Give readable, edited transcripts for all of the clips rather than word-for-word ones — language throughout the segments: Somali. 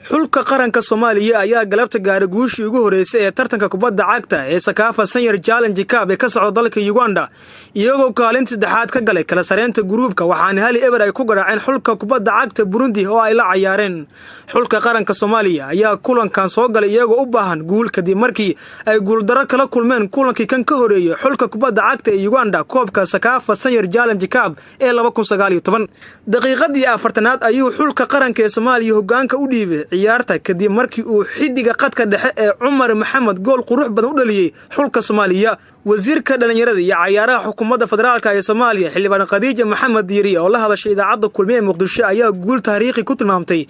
xulka qaranka Soomaaliya ayaa galabta gaaray guushii ugu horeysay ee tartanka kubadda cagta ee Sakafa Senior Challenge Cup ee ka socda dalka Uganda iyagoo kaalinta saddexaad ka galay kala sareynta gruubka waxaana hal eber ay ku garaaceen xulka kubadda cagta Burundi oo ay la ciyaareen xulka qaranka Soomaaliya ayaa kulankan soo galay iyagoo u baahan guul kadib markii ay guul darro kala kulmeen kulankii kan ka horeeyay xulka kubadda cagta ee Uganda koobka Sakafa Senior Challenge Cup ee 2019 daqiiqadii 40aad ayuu xulka qaranka ee Soomaaliya hoggaanka u dhiibay ciyaarta kadib markii uu xidiga qadka dhexe ee Umar Maxamed gool qurux badan u dhaliyay xulka Soomaaliya wasiirka dhalinyarada iyo ciyaaraha xukuumadda federaalka ee Soomaaliya xildhibaan Khadiija Maxamed Yiri oo la hadashay idaacadda kulmiye Muqdisho ayaa guul taariikhi ku tilmaamtay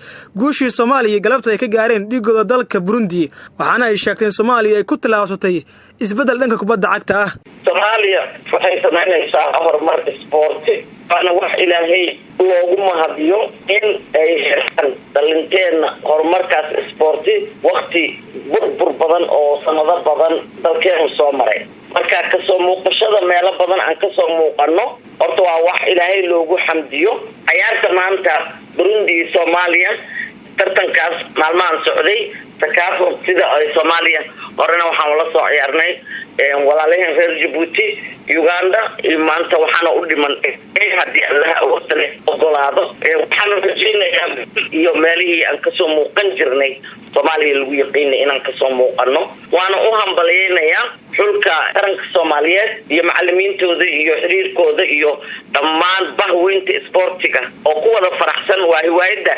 guushii Soomaaliya galabta ay ka gaareen dhigooda dalka Burundi waxaana ay sheegteen Soomaaliya ay ku tilaabsatay isbedel dhanka kubadda cagta ah Soomaaliya waxay sameynaysaa horumar isboorti ana wax ilaahay loogu mahadiyo in ay helaan dhalinteena horumarkaas isboorti waqti burbur badan oo sanado badan dalkeenu soo maray marka ka soo muuqashada meelo badan aan ka soo muuqano horta waa wax ilaahay loogu xamdiyo ciyaarta maanta Burundi Soomaaliya tartankaas maalmahan socday Sakafa sida ay Soomaaliya horena waxaan la soo ciyaarnay walaalahan reer Djibouti Uganda maanta waxaana u dhiman hadii Allah ogolaado waxaan rajaynayaa iyo meelihii aan ka soo muuqan jirnay Soomaaliya lagu yaqiinay inaan ka soo muuqano waana u hambalyeynaya xulka qaranka Soomaaliyeed iyo macallimiintooda iyo xiriirkooda iyo dhammaan bahweynta isboortiga oo ku wada faraxsan waa hiwaayada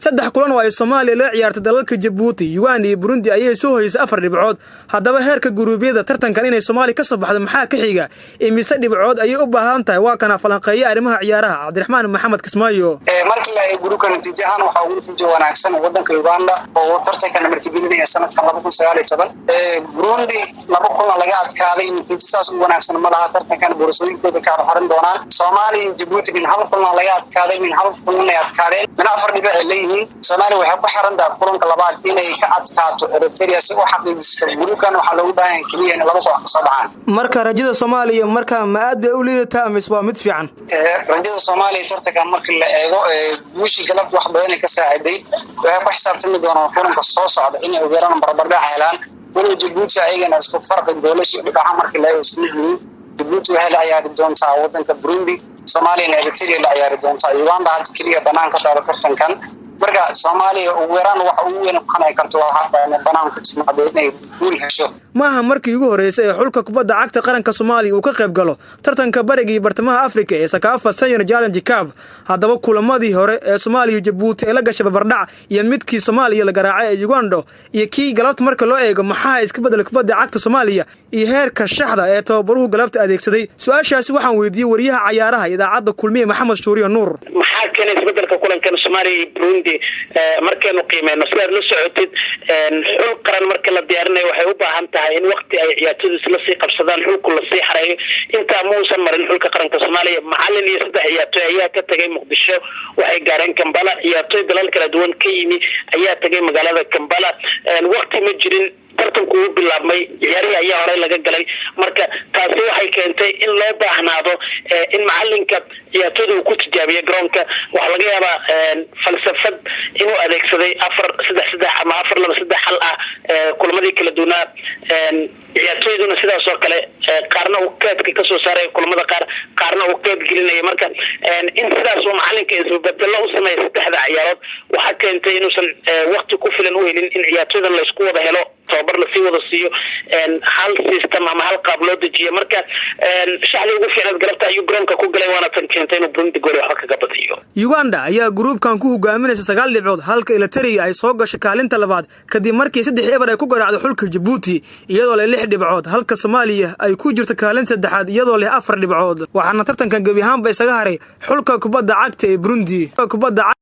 saddex kulan oo ay Soomaaliya la ciyaartay dalalka Djibouti, Uganda iyo Burundi ayay soo hoysay 4 dhibcood hadaba heerka guruubyada tartankan inay Soomaaliya ka soo baxdo maxaa ka xiga imise dhibcood ayay u baahan tahay waa kana falanqeeyay arrimaha ciyaaraha Cabdiraxmaan Maxamed Kismaayo markii la gruubka natiijahan waxa uu natiijo wanaagsan wadanka Uganda oo tartankan martigelinaya sanadkan 2019 Burundi laba kulan laga adkaaday natiijadaas u wanaagsan ma laha tartankan boorsooyinkooda ka horan doonaan Soomaaliya iyo Djibouti bin hal kulan laga adkaaday min hal kulan ay adkaadeen min 4 dhibic leeyihiin Soomaaliya waxay ku xiran tahay kulanka labaad inay ka adkaato Eritrea si uu xaqiijisto gruubkan waxa lagu baahan kaliya in laba koox ka soo baxaan marka rajada Soomaaliya marka ma aad bay u liidataa ama waa mid fiican rajada Soomaaliya tartankan markii la eego guushii galabta wax badan ka saaciday waxay ku xisaabtami doonaan kulanka soo socda inay ugu yaraan barbardhac helaan waliba Djibouti ayagana isku farqi goolasho dhibaca markii la eego isku yihiin Djibouti waxay la ciyaari doontaa wadanka Burundi Soomaaliya Eritrea la ciyaari doontaa Uganda had kaliya banaanka taalo tartankan marka Soomaaliya ugu yaraan waxa uu weyn qanay karto waxa banaanka timaado inay guul hesho maaha markii ugu horeysay ee xulka kubadda cagta qaranka Soomaaliya uu ka qayb galo tartanka bariga iyo bartamaha Afrika ee Sakafa Senior Challenge Cup hadaba kulamadii hore ee Soomaaliya Djibouti ee la gashay barbardhac iyo midkii Soomaaliya la garaacay ee Uganda iyo kii galabta marka loo eego maxaa iska bedel kubadda cagta Soomaaliya iyo heerka shaxda ee tababaruhu galabta adeegsaday su'aashaasi waxaan weydiiyay wariyaha ciyaaraha idaacadda kulmiye Maxamed Shuuriyo Nuur maxaa keenay isbedelka kulankan Soomaaliya Burundi markaynu qiimeeyno sidaad la socotid xul qaran marka la diyaarinayo waxay u baahan tahay in waqti ay ciyaartoydu isla sii qabsadaan xulku la sii xareeyo inta muusan marin xulka qaranka Soomaaliya macallin iyo saddex ciyaartoy ayaa ka tagay Muqdisho waxay gaareen Kampala ciyaartoy dalal kala duwan ka yimi ayaa tagay magaalada Kampala waqti ma jirin tartanku uu bilaabmay ciyaarihi ayaa hore laga galay marka taasi waxay keentay in loo baahnaado in macallinka ciyaartoydu uu ku tijaabiyo garoonka waxa laga yaabaa falsafad inuu adeegsaday 4-3-3 ama 4-2-3 hal ah kulamadii kala duwanaa ciyaartoyduna sidaas oo kale qaarna uu keedka ka soo saaray kulamada qaarna uu keed gelinaya marka in sidaas uu macallinka isbedelo u sameeyo saddexda ciyaarood waxa keentay inuusan waqti ku filan u helin in ciyaartoydan la isku wada helo tababar la sii wada siiyo hal system ama hal qaab loo dejiyo marka shaxda ugu fiicnad galabta ayuu garoonka ku galay waana tan keentay inuu Burundi gool wax kaga badiyo Uganda ayaa gruubkan ku hogaaminaysa 9 dhibcood halka Eritrea ay soo gashay kaalinta labaad kadib markii 3 eber ay ku garaacday xulka Djibouti iyadoo leh 6 dhibcood halka Soomaaliya ay ku jirto kaalinta saddexaad iyadoo leh 4 dhibcood waxaana tartankan gabi ahaan bay isaga haray xulka kubadda cagta ee Burundi